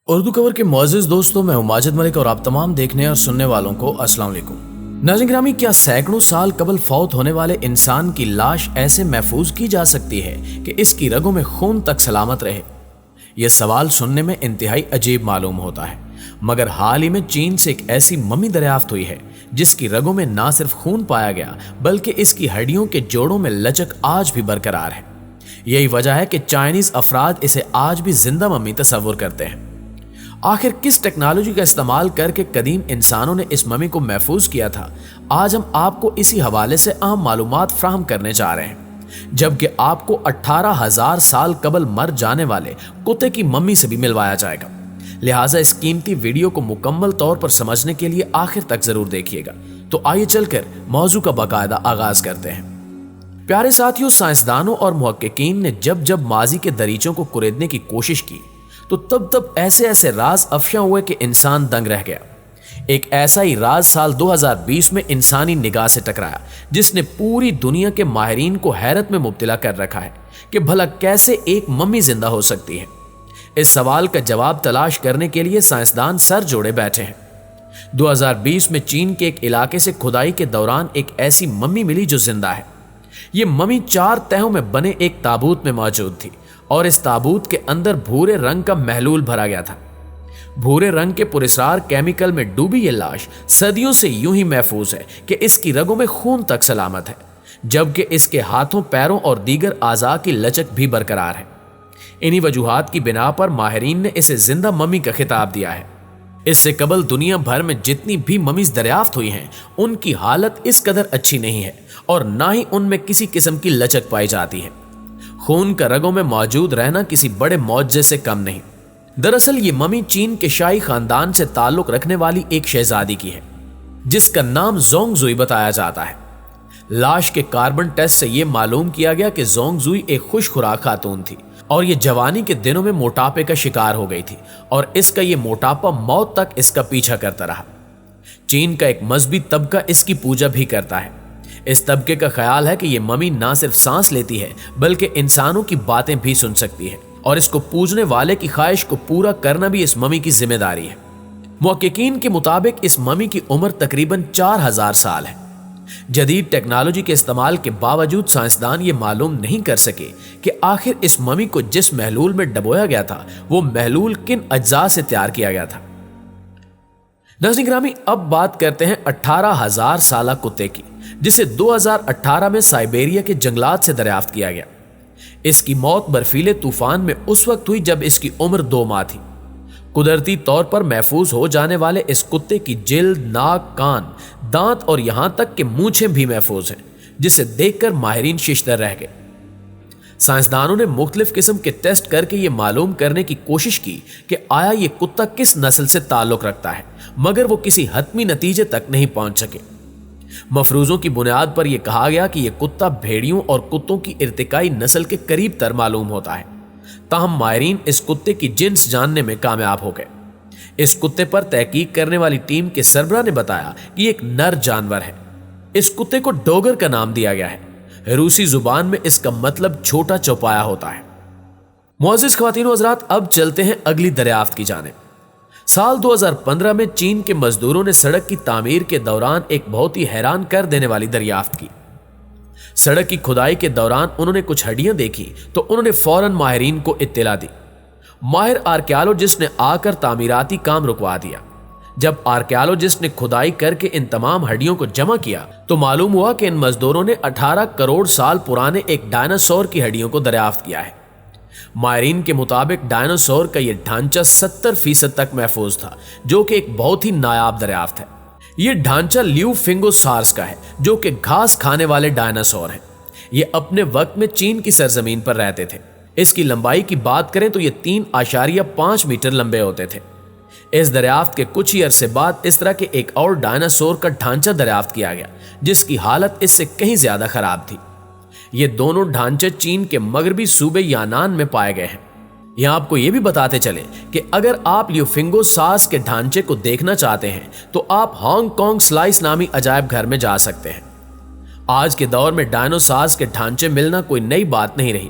اردو کور کے معزز دوستوں، میں ہوں ماجد ملک اور آپ تمام دیکھنے اور سننے والوں کو السلام علیکم۔ ناظرین گرامی، کیا سینکڑوں سال قبل فوت ہونے والے انسان کی لاش ایسے محفوظ کی جا سکتی ہے کہ اس کی رگوں میں خون تک سلامت رہے؟ یہ سوال سننے میں انتہائی عجیب معلوم ہوتا ہے، مگر حال ہی میں چین سے ایک ایسی ممی دریافت ہوئی ہے جس کی رگوں میں نہ صرف خون پایا گیا بلکہ اس کی ہڈیوں کے جوڑوں میں لچک آج بھی برقرار ہے۔ یہی وجہ ہے کہ چائنیز افراد اسے آج بھی زندہ ممی تصور کرتے ہیں۔ آخر کس ٹیکنالوجی کا استعمال کر کے قدیم انسانوں نے اس ممی کو محفوظ کیا تھا؟ آج ہم آپ کو اسی حوالے سے اہم معلومات فراہم کرنے جا رہے ہیں، جبکہ آپ کو 18,000 سال قبل مر جانے والے کتے کی ممی سے بھی ملوایا جائے گا۔ لہٰذا اس قیمتی ویڈیو کو مکمل طور پر سمجھنے کے لیے آخر تک ضرور دیکھیے گا۔ تو آئیے چل کر موضوع کا باقاعدہ آغاز کرتے ہیں۔ پیارے ساتھیوں، سائنسدانوں اور محققین نے جب ماضی کے دریچوں کو کریدنے کی کوشش کی تو تب ایسے راز افشاں ہوئے کہ انسان دنگ رہ گیا۔ ایک ایسا ہی راز سال 2020 میں انسانی نگاہ سے ٹکرایا جس نے پوری دنیا کے ماہرین کو حیرت میں مبتلا کر رکھا ہے کہ بھلا کیسے ایک ممی زندہ ہو سکتی ہے۔ اس سوال کا جواب تلاش کرنے کے لیے سائنسدان سر جوڑے بیٹھے ہیں۔ 2020 میں چین کے ایک علاقے سے کھدائی کے دوران ایک ایسی ممی ملی جو زندہ ہے۔ یہ ممی 4 تہوں میں بنے ایک تابوت میں موجود تھی اور اس تابوت کے اندر بھورے رنگ کا محلول بھرا گیا تھا۔ بھورے رنگ کے پراسرار کیمیکل میں ڈوبی یہ لاش صدیوں سے یوں ہی محفوظ ہے کہ اس کی رگوں میں خون تک سلامت ہے، جبکہ اس کے ہاتھوں، پیروں اور دیگر اعضاء کی لچک بھی برقرار ہے۔ انہی وجوہات کی بنا پر ماہرین نے اسے زندہ ممی کا خطاب دیا ہے۔ اس سے قبل دنیا بھر میں جتنی بھی ممیز دریافت ہوئی ہیں ان کی حالت اس قدر اچھی نہیں ہے اور نہ ہی ان میں کسی قسم کی لچک پائی جاتی ہے۔ خون کا رگوں میں موجود رہنا کسی بڑے معجزے سے کم نہیں۔ دراصل یہ ممی چین کے شاہی خاندان سے تعلق رکھنے والی ایک شہزادی کی ہے جس کا نام زونگ زوئی بتایا جاتا ہے۔ لاش کے کاربن ٹیسٹ سے یہ معلوم کیا گیا کہ زونگ زوئی ایک خوش خوراک خاتون تھی اور یہ جوانی کے دنوں میں موٹاپے کا شکار ہو گئی تھی اور اس کا یہ موٹاپا موت تک اس کا پیچھا کرتا رہا۔ چین کا ایک مذہبی طبقہ اس کی پوجا بھی کرتا ہے۔ اس طبقے کا خیال ہے کہ یہ ممی نہ صرف سانس لیتی ہے بلکہ انسانوں کی باتیں بھی سن سکتی ہے اور اس کو پوجنے والے کی خواہش کو پورا کرنا بھی اس ممی کی ذمہ داری ہے۔ محققین کے مطابق اس ممی کی عمر تقریباً 4,000 سال ہے۔ جدید ٹیکنالوجی کے استعمال کے باوجود سائنسدان یہ معلوم نہیں کر سکے کہ آخر اس ممی کو جس محلول میں ڈبویا گیا تھا وہ محلول کن اجزاء سے تیار کیا گیا تھا۔ ناظرین گرامی، اب بات کرتے ہیں 18,000 سالہ کتے کی، جسے 2018 میں سائبیریا کے جنگلات سے دریافت کیا گیا۔ اس کی موت برفیلے طوفان میں اس وقت ہوئی جب اس کی عمر 2 ماہ تھی۔ قدرتی طور پر محفوظ ہو جانے والے اس کتے کی جلد، ناک، کان، دانت اور یہاں تک کہ مونچھیں بھی محفوظ ہیں، جسے دیکھ کر ماہرین ششدر رہ گئے۔ سائنسدانوں نے مختلف قسم کے ٹیسٹ کر کے یہ معلوم کرنے کی کوشش کی کہ آیا یہ کتا کس نسل سے تعلق رکھتا ہے، مگر وہ کسی حتمی نتیجے تک نہیں پہنچ سکے۔ مفروضوں کی بنیاد پر یہ کہا گیا کہ یہ کتا بھیڑیوں اور کتوں کی ارتقائی نسل کے قریب تر معلوم ہوتا ہے۔ تاہم ماہرین اس کتے کی جنس جاننے میں کامیاب ہو گئے۔ اس کتے پر تحقیق کرنے والی ٹیم کے سربراہ نے بتایا کہ یہ ایک نر جانور ہے۔ اس کتے کو ڈوگر کا نام دیا گیا ہے۔ روسی زبان میں اس کا مطلب چھوٹا چوپایا ہوتا ہے۔ معزز خواتین و حضرات، اب چلتے ہیں اگلی دریافت کی جانب۔ سال 2015 میں چین کے مزدوروں نے سڑک کی تعمیر کے دوران ایک بہت ہی حیران کر دینے والی دریافت کی۔ سڑک کی کھدائی کے دوران انہوں نے کچھ ہڈیاں دیکھی تو انہوں نے فوراً ماہرین کو اطلاع دی۔ ماہر آرکیالوجسٹ نے آ کر تعمیراتی کام رکوا دیا۔ جب آرکیالوجسٹ نے کھدائی کر کے ان تمام ہڈیوں کو جمع کیا تو معلوم ہوا کہ ان مزدوروں نے 18 کروڑ سال پرانے ایک ڈائناسور کی ہڈیوں کو دریافت کیا ہے۔ ماہرین کے مطابق ڈائناسور کا یہ ڈھانچہ 70% تک محفوظ تھا، جو کہ ایک بہت ہی نایاب دریافت ہے۔ یہ ڈھانچہ لیو فنگوسارس کا ہے، جو کہ گھاس کھانے والے ڈائناسور ہیں۔ یہ اپنے وقت میں چین کی سرزمین پر رہتے تھے۔ اس کی لمبائی کی بات کریں تو یہ 3.5 میٹر لمبے ہوتے تھے۔ اس دریافت کے کچھ ہی عرصے بعد اس طرح کے ایک اور ڈائناسور کا ڈھانچہ دریافت کیا گیا جس کی حالت اس سے کہیں زیادہ خراب تھی۔ یہ دونوں ڈھانچے چین کے مغربی صوبے یانان میں پائے گئے ہیں۔ یہاں آپ کو یہ بھی بتاتے چلیں کہ اگر آپ لیوفنگوسارس کے ڈھانچے کو دیکھنا چاہتے ہیں تو آپ ہانگ کانگ سلائس نامی عجائب گھر میں جا سکتے ہیں۔ آج کے دور میں ڈائنوسارس کے ڈھانچے ملنا کوئی نئی بات نہیں رہی۔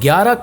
11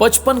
55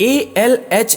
ALH